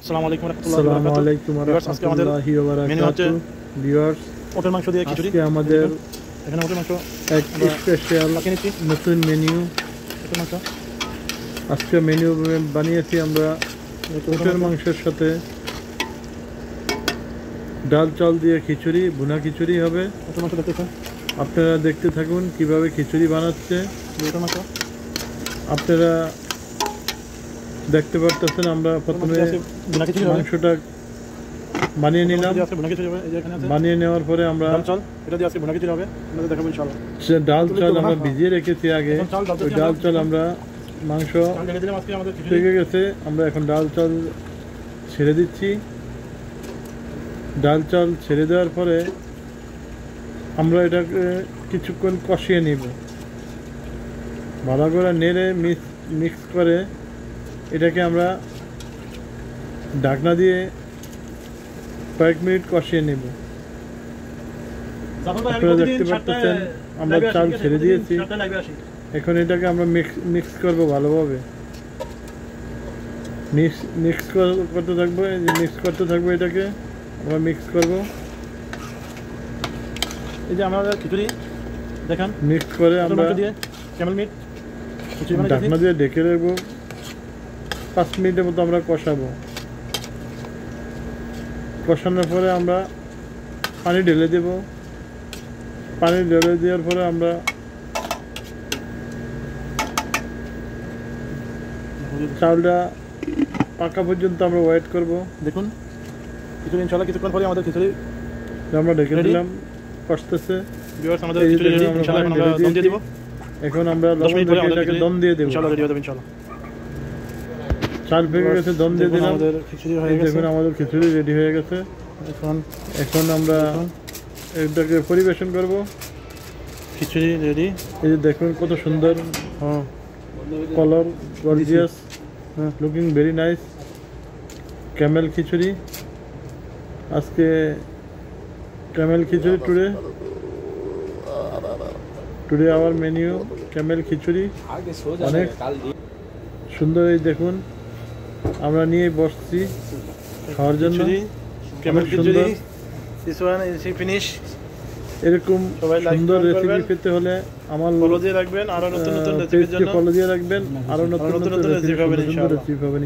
আসসালামু আলাইকুম রাহমাতুল্লাহি ওয়া বারাকাতুহু। ভিউয়ার্স, ওটের মাংস দিয়ে খিচুড়ি। আজকে আমাদের এখানে ওটের মাংস এক স্পেশাল নতুন মেনু। ওটের মাংস আজকে মেনু বানিয়েছি আমরা ওটের মাংসের সাথে ডাল চাল দিয়ে খিচুড়ি, ভুনা খিচুড়ি হবে। ওটের মাংস দেখতেছেন, আপনারা দেখতে থাকুন কিভাবে খিচুড়ি বানাচ্ছে। ওটের মাংস আপনারা দেখতে পারতেছেন। আমরা প্রথমে মাংসটা বানিয়ে নিলাম। বানিয়ে নেওয়ার পরে আমরা ডাল চাল আমরা ভিজিয়ে রেখেছি আগে। ওই ডাল চাল আমরা মাংস থেকে গেছে, আমরা এখন ডাল চাল ছেড়ে দিচ্ছি। ডাল চাল ছেড়ে দেওয়ার পরে আমরা এটাকে কিছুক্ষণ কষিয়ে নিব। ভালো করে নেড়ে মিক্স করে এটাকে আমরা ঢাকনা দিয়ে কয়েক মিনিট কষিয়ে নেব। আপনারা দেখতে পাচ্ছেন আমরা চাল ছেড়ে দিয়েছি। এখন এটাকে আমরা মিক্স করব ভালোভাবে। মিক্স করতে থাকবো এটাকে আমরা মিক্স করব। এই যে আমাদের খিচুড়ি দেখেন, মিক্স করে আমরা ঢাকনা দিয়ে ঢেকে রাখবো। 5 মিনিটের মতো আমরা কষাবো। কষানোর পরে আমরা পানি ঢেলে দেব। পানি ঢেলে দেওয়ার পরে আমরা চাউলটা পাকা পর্যন্ত আমরা ওয়েট করব। দেখুন খিচুড়ি ইনশাআল্লাহ কিছুক্ষণ পরে আমাদের খিচুড়ি আমরা ঢেকে দিলাম, কষতেছে। এখন আমরা এটাকে দম দিয়ে দেবো। চাল ভেঙে গেছে, দম দিয়ে দিলাম। দেখুন আমাদের খিচুড়ি রেডি হয়ে গেছে। এখন আমরা এটাকে পরিবেশন করব। খিচুড়ি রেডি। এই যে দেখুন কত সুন্দর colour, gorgeous, looking very nice. Camel khichuri, আজকে camel khichuri today our menu camel khichuri. অনেক সুন্দর। এই দেখুন আমরা নিয়ে বসছি খাওয়ার জন্য। কেমন সুন্দর এরকম সুন্দর রেসিপি পেতে হলে আমার ফলো দিয়ে রাখবেন। আরো নতুন নতুন রেসিপি ফলো দিয়ে রাখবেন। আরো নতুন নতুন রেসিপি পাবেন।